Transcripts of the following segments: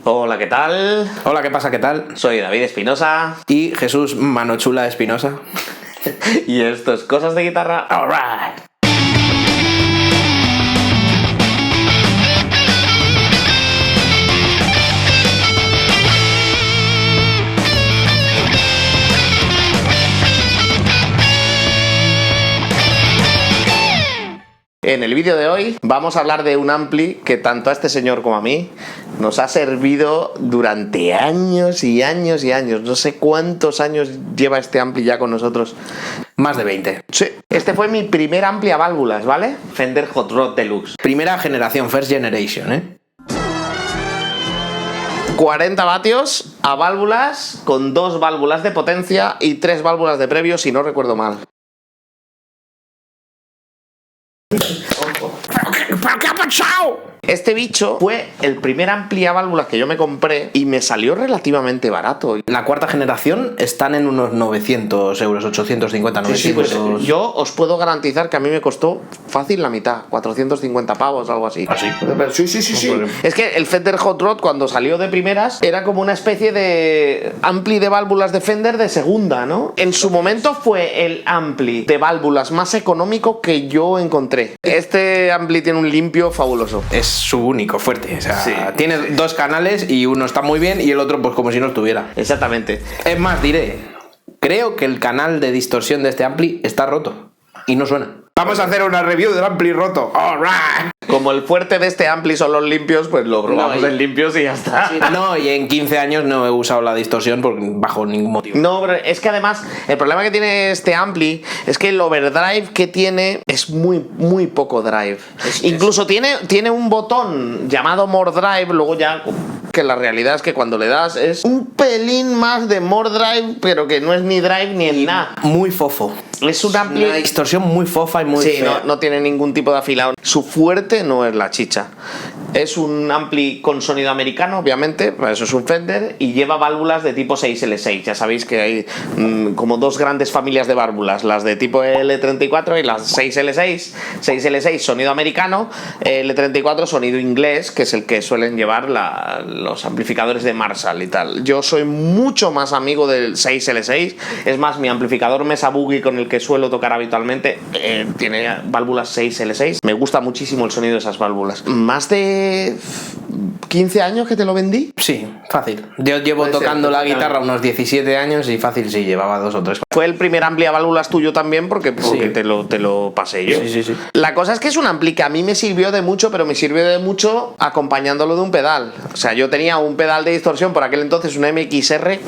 Hola, ¿qué tal? Hola, ¿qué pasa? ¿Qué tal? Soy David Espinosa. Y Jesús Manochula Espinosa. Y esto es Cosas de Guitarra. Alright. En el vídeo de hoy vamos a hablar de un ampli que tanto a este señor como a mí nos ha servido durante años y años y años. No sé cuántos años lleva este ampli ya con nosotros. Más de 20. Sí. Este fue mi primer ampli a válvulas, ¿vale? Fender Hot Rod Deluxe. Primera generación, first generation, ¿eh? 40 vatios a válvulas con 2 válvulas de potencia y 3 válvulas de previo, si no recuerdo mal. ¿Pero qué ha pasado? Este bicho fue el primer ampli a válvulas que yo me compré y me salió relativamente barato. La cuarta generación están en unos 900 euros, 850, 900. Sí, pues yo os puedo garantizar que a mí me costó fácil la mitad, 450 pavos, algo así. ¿Ah, sí? Sí. Es que el Fender Hot Rod cuando salió de primeras era como una especie de ampli de válvulas de Fender de segunda, ¿no? En su momento fue el ampli de válvulas más económico que yo encontré. Este ampli tiene un limpio fabuloso. Es su único fuerte, o sea, Sí. tiene 2 canales y uno está muy bien y el otro pues como si no estuviera. Exactamente. Es más, diré, creo que el canal de distorsión de este ampli está roto y no suena. Vamos a hacer una review del ampli roto. Alright. Como el fuerte de este ampli son los limpios, pues lo probamos en limpios y ya está. Sí, no, y en 15 años no he usado la distorsión bajo ningún motivo. No, pero es que además el problema que tiene este ampli es que el overdrive que tiene es muy poco drive. Incluso tiene un botón llamado more drive, luego ya que la realidad es que cuando le das es un pelín más de more drive, pero que no es ni drive ni en nada. Muy fofo. Es un ampli... Una distorsión muy fofa y muy Sí, fea. no tiene ningún tipo de afilado. Su fuerte no es la chicha. Es un ampli con sonido americano, obviamente, para eso es un Fender, y lleva válvulas de tipo 6L6. Ya sabéis que hay como 2 grandes familias de válvulas, las de tipo L34 y las 6L6. 6L6 sonido americano, L34 sonido inglés, que es el que suelen llevar los amplificadores de Marshall y tal. Yo soy mucho más amigo del 6L6, es más, mi amplificador Mesa Boogie con el que suelo tocar habitualmente tiene válvulas 6L6. Me gusta muchísimo el sonido de esas válvulas. Más de 15 años que te lo vendí. Sí, fácil. Yo llevo tocando la guitarra unos 17 años y fácil sí, llevaba 2 o 3. Fue el primer ampli a válvulas tuyo también porque Sí. te lo pasé yo. Sí. La cosa es que es un ampli que a mí me sirvió de mucho, pero me sirvió de mucho acompañándolo de un pedal. O sea, yo tenía un pedal de distorsión por aquel entonces, un MXR,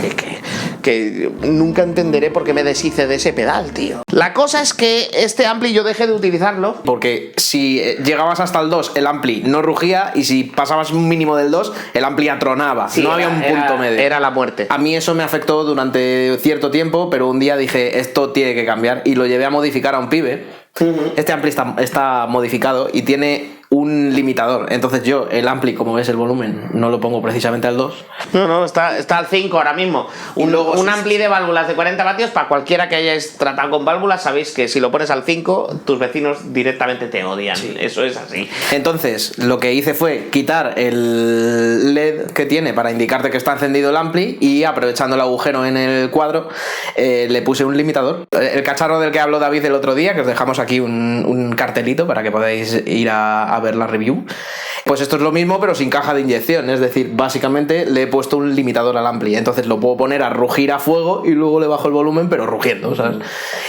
que nunca entenderé por qué me deshice de ese pedal, tío. La cosa es que este ampli yo dejé de utilizarlo. Porque si llegabas hasta el 2, el ampli no rugía, y si pasabas un mínimo del 2, el ampli atronaba. Sí, no había un punto medio. Era la muerte. A mí eso me afectó durante cierto tiempo, pero un día dije, esto tiene que cambiar, y lo llevé a modificar a un pibe. Este ampli está modificado y tiene un limitador. Entonces yo, el ampli, como ves el volumen, no lo pongo precisamente al 2. No, está al 5 ahora mismo. Un ampli de válvulas de 40 vatios, para cualquiera que hayáis tratado con válvulas, sabéis que si lo pones al 5, tus vecinos directamente te odian. Sí. Eso es así. Entonces, lo que hice fue quitar el LED que tiene para indicarte que está encendido el ampli, y aprovechando el agujero en el cuadro, le puse un limitador. El cacharro del que habló David el otro día, que os dejamos aquí un cartelito para que podáis ir a ver la review. Pues esto es lo mismo, pero sin caja de inyección. Es decir, básicamente le he puesto un limitador al ampli. Entonces lo puedo poner a rugir a fuego y luego le bajo el volumen, pero rugiendo, ¿sabes?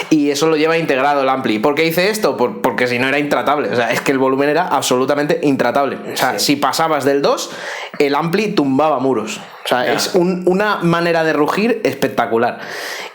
Y eso lo lleva integrado el ampli. ¿Por qué hice esto? Porque si no era intratable. O sea, es que el volumen era absolutamente intratable. O sea, si pasabas del 2, el ampli tumbaba muros. O sea, es una manera de rugir espectacular.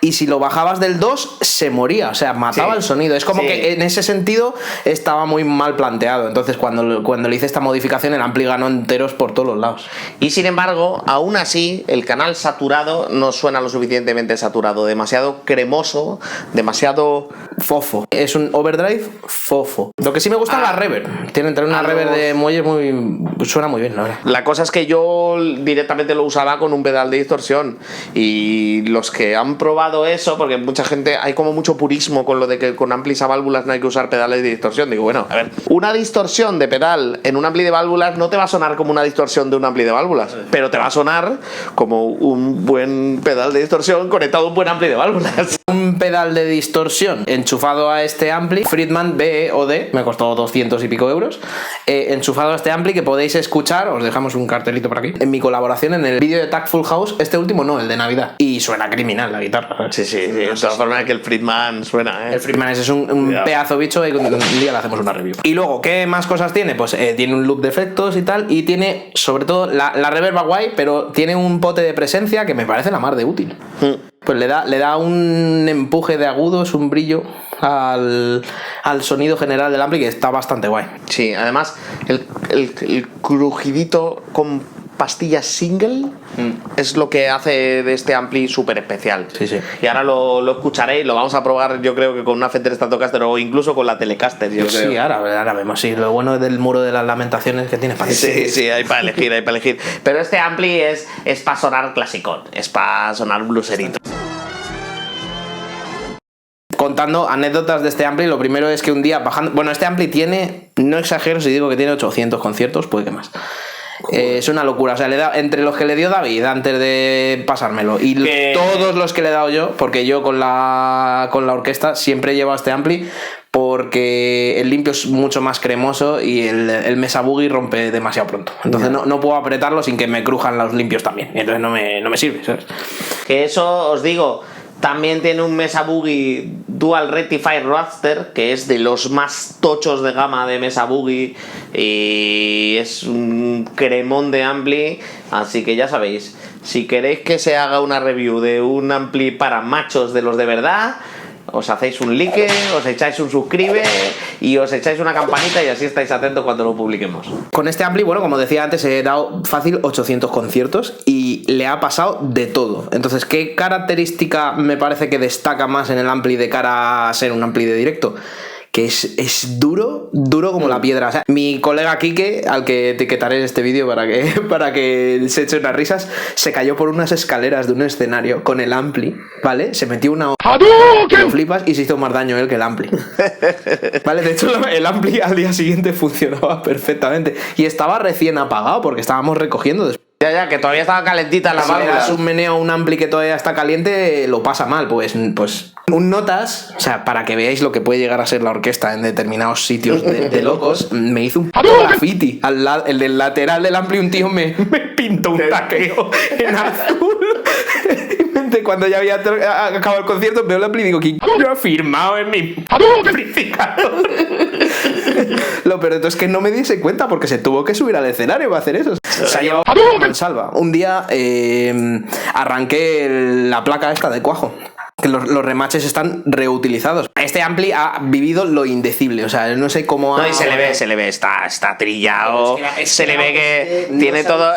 Y si lo bajabas del 2, se moría. O sea, mataba el sonido. Es como que en ese sentido estaba muy mal planteado. Entonces, cuando le hice esta modificación, el ampli ganó enteros por todos los lados. Y sin embargo, aún así, el canal saturado no suena lo suficientemente saturado. Demasiado cremoso, demasiado fofo. Es un overdrive fofo. Lo que sí me gusta es la reverb. Tiene entre una reverb de muelles suena muy bien, la verdad. La cosa es que yo directamente lo usaba con un pedal de distorsión. Y los que han probado eso, porque mucha gente, hay como mucho purismo con lo de que con amplis a válvulas no hay que usar pedales de distorsión. Digo, bueno, a ver, una distorsión de pedal en un ampli de válvulas no te va a sonar como una distorsión de un ampli de válvulas, pero te va a sonar como un buen pedal de distorsión conectado a un buen ampli de válvulas. Un pedal de distorsión enchufado a este ampli, Friedman BOD, me costó 200 y pico euros, enchufado a este ampli que podéis escuchar, os dejamos un cartelito por aquí, en mi colaboración en el vídeo de Tactful House, este último no, el de Navidad, y suena criminal la guitarra. Sí, de todas formas que el Friedman suena, El Friedman es un pedazo bicho y un día le hacemos una review. Y luego, ¿qué más cosas tiene? Pues tiene un loop de efectos y tal, y tiene, sobre todo, la reverb va guay, pero tiene un pote de presencia que me parece la mar de útil. Pues le da un empuje de agudos, un brillo al sonido general del ampli que está bastante guay. Sí, además el crujidito con pastillas single es lo que hace de este ampli súper especial. Sí. Y ahora lo escucharéis, lo vamos a probar yo creo que con una Fender Stratocaster o incluso con la Telecaster, yo creo. Sí, ahora vemos, sí, lo bueno del muro de las lamentaciones que tiene para Sí, hay para elegir. Pero este ampli es para sonar clasicón, es para sonar blueserito. Contando anécdotas de este ampli, lo primero es que un día bajando... Bueno, este ampli tiene, no exagero si digo que tiene 800 conciertos, puede que más. Es una locura, o sea, entre los que le dio David antes de pasármelo y todos los que le he dado yo, porque yo con la orquesta siempre he llevado este ampli porque el limpio es mucho más cremoso y el Mesa Boogie rompe demasiado pronto, entonces no puedo apretarlo sin que me crujan los limpios también, y entonces no me sirve, ¿sabes? Que eso os digo, también tiene un Mesa Boogie Dual Rectifier Roadster, que es de los más tochos de gama de Mesa Boogie y es un cremón de ampli, así que ya sabéis, si queréis que se haga una review de un ampli para machos de los de verdad, os hacéis un like, os echáis un suscribe y os echáis una campanita y así estáis atentos cuando lo publiquemos. Con este ampli, bueno, como decía antes, he dado fácil 800 conciertos y le ha pasado de todo. Entonces, ¿qué característica me parece que destaca más en el ampli de cara a ser un ampli de directo? Que es duro como la piedra. O sea, mi colega Quique, al que etiquetaré en este vídeo para que se eche unas risas, se cayó por unas escaleras de un escenario con el ampli, ¿vale? Se metió una lo flipas y se hizo más daño él que el ampli. ¿Vale? De hecho, el ampli al día siguiente funcionaba perfectamente y estaba recién apagado porque estábamos recogiendo después. Ya, que todavía estaba calentita la válvula. Si le das un meneo a un ampli que todavía está caliente, lo pasa mal, pues un notas, o sea, para que veáis lo que puede llegar a ser la orquesta en determinados sitios de locos, me hizo un graffiti. El del lateral del ampli, un tío me pintó un taqueo en azul. Cuando ya había acabado el concierto, veo el ampli y digo, ¿quién ha firmado en mi amplificador? Lo peor es que no me diese cuenta porque se tuvo que subir al escenario para hacer eso. Se ha llevado salva. Un día arranqué la placa esta de cuajo. Que los remaches están reutilizados. Este ampli ha vivido lo indecible, o sea, no sé cómo... No, y se le ve, está trillado, se le ve que tiene todo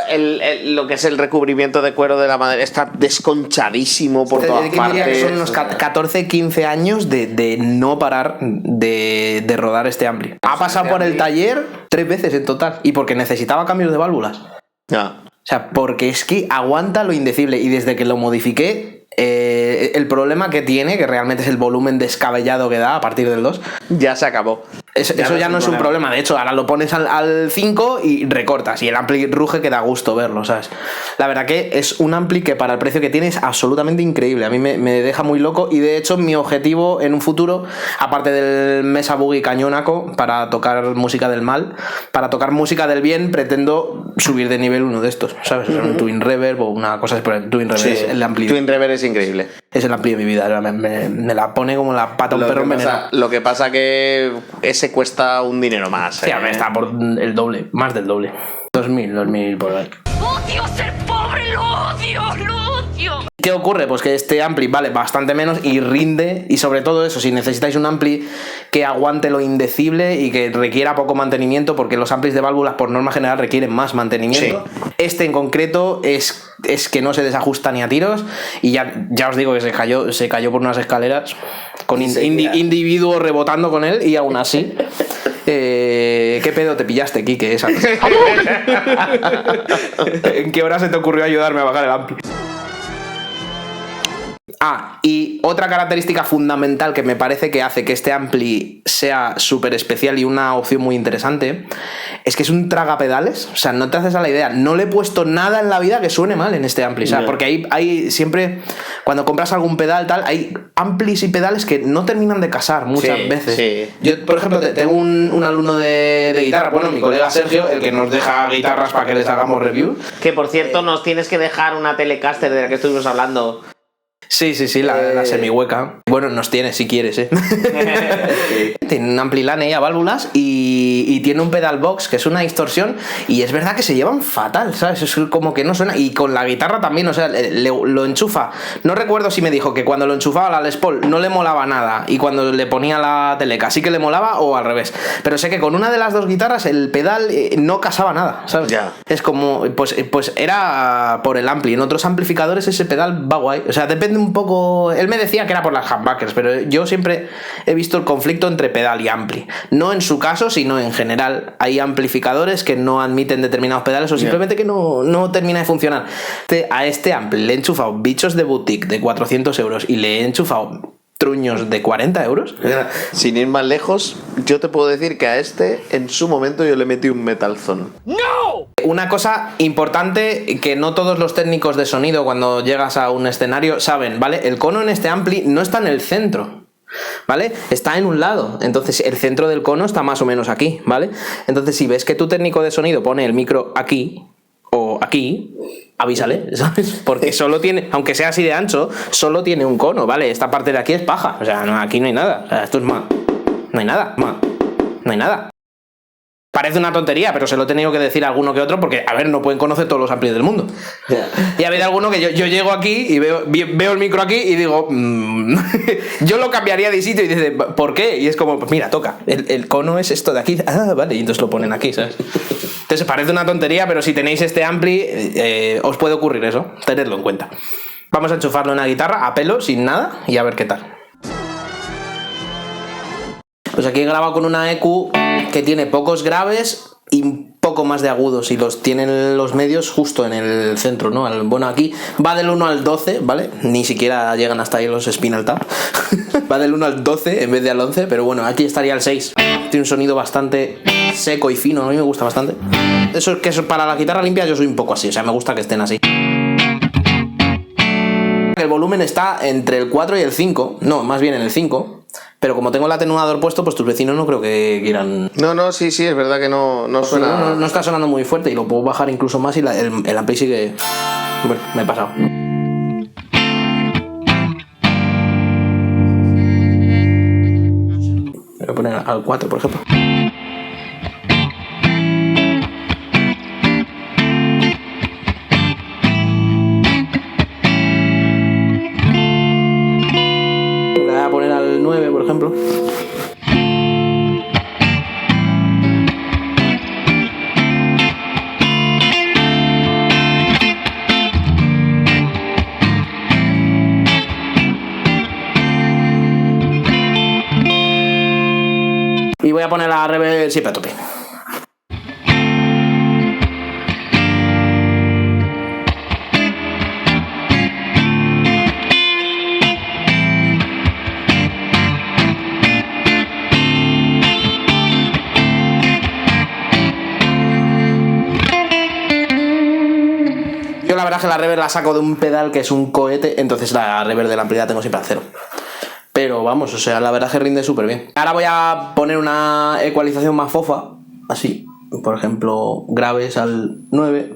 lo que es el recubrimiento de cuero de la madera, está desconchadísimo por todas partes. Que son unos 14-15 años de no parar de rodar este ampli. Ha pasado por el taller 3 veces en total, y porque necesitaba cambios de válvulas. Ya. O sea, porque es que aguanta lo indecible, y desde que lo modifiqué, el problema que tiene, que realmente es el volumen descabellado que da a partir del 2, ya se acabó. Eso ya no es un problema. De hecho, ahora lo pones al 5 y recortas, y el ampli ruge que da gusto verlo, ¿sabes? La verdad que es un ampli que para el precio que tiene es absolutamente increíble. A mí me deja muy loco, y de hecho mi objetivo en un futuro, aparte del Mesa Boogie cañonaco para tocar música del mal, para tocar música del bien, pretendo subir de nivel uno de estos, ¿sabes? O sea, un Twin Reverb o una cosa así, pero el Twin Reverb es el ampli. Twin Reverb es increíble. Es el ampli de mi vida, me la pone como la pata un perro envenenado. Lo que pasa que ese cuesta un dinero más. Sí, está por el doble, más del doble. 2.000 por ahí. ¡Odio ser pobre! ¡Lo odio! ¿Qué ocurre? Pues que este ampli vale bastante menos y rinde, y sobre todo eso, si necesitáis un ampli que aguante lo indecible y que requiera poco mantenimiento, porque los amplis de válvulas por norma general requieren más mantenimiento. Sí. Este en concreto es que no se desajusta ni a tiros, y ya os digo que se cayó por unas escaleras con individuos rebotando con él, y aún así... ¿Qué pedo te pillaste, Quique? ¿En qué hora se te ocurrió ayudarme a bajar el ampli? Y otra característica fundamental que me parece que hace que este ampli sea súper especial y una opción muy interesante es que es un tragapedales. O sea, no te haces a la idea. No le he puesto nada en la vida que suene mal en este ampli. O sea, porque hay siempre, cuando compras algún pedal tal, hay amplis y pedales que no terminan de casar muchas veces. Sí. Yo, por ejemplo, tengo un alumno de guitarra, bueno, mi colega Sergio, el que nos deja guitarras para que les hagamos review. Que por cierto, nos tienes que dejar una Telecaster de la que estuvimos hablando. Sí, la semihueca. Bueno, nos tiene si quieres, Tiene un ampli lane a válvulas y tiene un pedal box que es una distorsión, y es verdad que se llevan fatal, ¿sabes? Es como que no suena, y con la guitarra también, o sea, lo enchufa. No recuerdo si me dijo que cuando lo enchufaba la Les Paul no le molaba nada, y cuando le ponía la Teleca sí que le molaba, o al revés. Pero sé que con una de las dos guitarras el pedal no casaba nada, ¿sabes? Ya. Es como, pues era por el ampli. En otros amplificadores ese pedal va guay, o sea, depende un poco. Él me decía que era por las humbuckers, pero yo siempre he visto el conflicto entre pedal y ampli. No en su caso, sino en general. Hay amplificadores que no admiten determinados pedales o simplemente que no termina de funcionar. A este ampli le he enchufado bichos de boutique de 400 euros y le he enchufado truños de 40 euros. Sin ir más lejos, yo te puedo decir que a este, en su momento, yo le metí un Metal Zone. ¡No! Una cosa importante que no todos los técnicos de sonido cuando llegas a un escenario saben, ¿vale? El cono en este ampli no está en el centro, ¿vale? Está en un lado, entonces el centro del cono está más o menos aquí, ¿vale? Entonces si ves que tu técnico de sonido pone el micro aquí o aquí, avísale, ¿sabes? Porque solo tiene, aunque sea así de ancho, solo tiene un cono, ¿vale? Esta parte de aquí es paja, o sea, aquí no hay nada, o sea, esto es más, no hay nada, no hay nada. Parece una tontería, pero se lo he tenido que decir a alguno que otro porque, a ver, no pueden conocer todos los amplis del mundo. Y ha habido alguno que yo llego aquí y veo el micro aquí y digo, yo lo cambiaría de sitio, y dice, ¿por qué? Y es como, pues mira, toca, el cono es esto de aquí, vale, y entonces lo ponen aquí, ¿sabes? Entonces parece una tontería, pero si tenéis este ampli, os puede ocurrir eso, tenedlo en cuenta. Vamos a enchufarlo en una guitarra a pelo, sin nada, y a ver qué tal. Pues aquí he grabado con una EQ que tiene pocos graves y un poco más de agudos, y los tienen los medios justo en el centro, ¿no? Bueno, aquí va del 1 al 12, ¿vale? Ni siquiera llegan hasta ahí los Spinal Tap. Va del 1 al 12 en vez de al 11, pero bueno, aquí estaría el 6. Tiene un sonido bastante seco y fino, a mí me gusta bastante. Eso para la guitarra limpia yo soy un poco así, o sea, me gusta que estén así. El volumen está entre el 4 y el 5, no, más bien en el 5. Pero como tengo el atenuador puesto, pues tus vecinos no creo que quieran... No, sí, es verdad que no suena... No está sonando muy fuerte, y lo puedo bajar incluso más, y el ampli sigue... Bueno, me he pasado. Voy a poner al 4, por ejemplo. Le voy a poner al 9, por ejemplo. Y voy a poner la reverb siempre a tope. Yo la verdad es que la reverb la saco de un pedal que es un cohete, entonces la reverb de la ampli la tengo siempre a 0. Pero vamos, o sea, la verdad es que rinde súper bien. Ahora voy a poner una ecualización más fofa, así. Por ejemplo, graves al 9,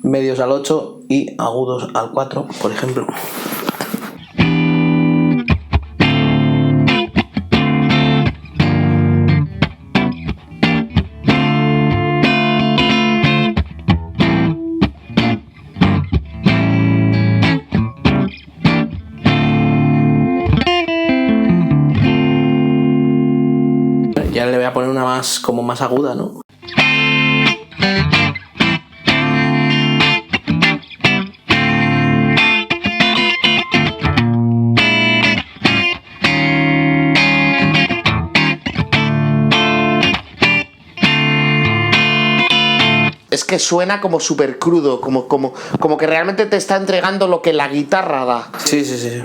medios al 8 y agudos al 4, por ejemplo. Y ahora le voy a poner una más, como más aguda, ¿no? Es que suena como súper crudo, como que realmente te está entregando lo que la guitarra da. Sí, sí, sí.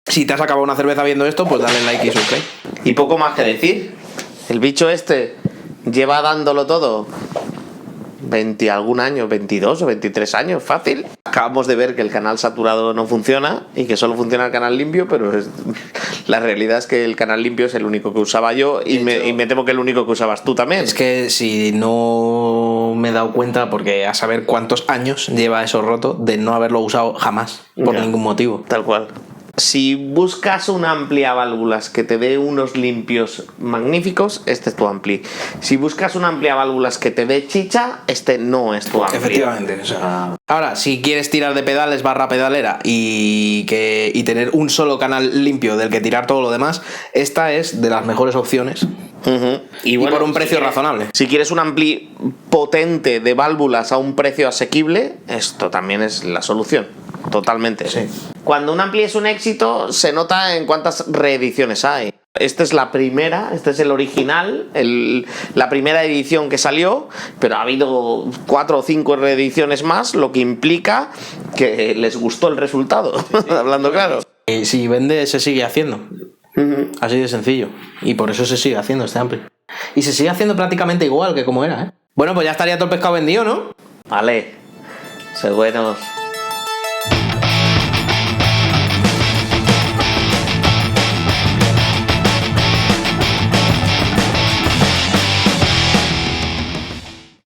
Si te has acabado una cerveza viendo esto, pues dale like y suscribe. Y poco más que decir. El bicho este lleva dándolo todo 20 algún año, 22 o 23 años, fácil. Acabamos de ver que el canal saturado no funciona y que solo funciona el canal limpio, pero la realidad es que el canal limpio es el único que usaba yo y me temo que el único que usabas tú también. Es que si no me he dado cuenta, porque a saber cuántos años lleva eso roto, de no haberlo usado jamás, por ningún motivo. Tal cual. Si buscas una ampli a válvulas que te dé unos limpios magníficos, este es tu ampli. Si buscas una ampli a válvulas que te dé chicha, este no es tu ampli. Efectivamente. O sea... Ahora, si quieres tirar de pedales barra pedalera y tener un solo canal limpio del que tirar todo lo demás, esta es de las mejores opciones. Y bueno, por un precio razonable. Si quieres un ampli potente de válvulas a un precio asequible, esto también es la solución. Totalmente. Sí. Cuando un ampli es un éxito, se nota en cuántas reediciones hay. Esta es la primera, este es el original, la primera edición que salió, pero ha habido 4 o 5 reediciones más, lo que implica que les gustó el resultado, hablando claro. Y si vende, se sigue haciendo. Así de sencillo. Y por eso se sigue haciendo este ampli. Y se sigue haciendo prácticamente igual que como era, ¿eh? Bueno, pues ya estaría todo el pescado vendido, ¿no? Vale, sé buenos.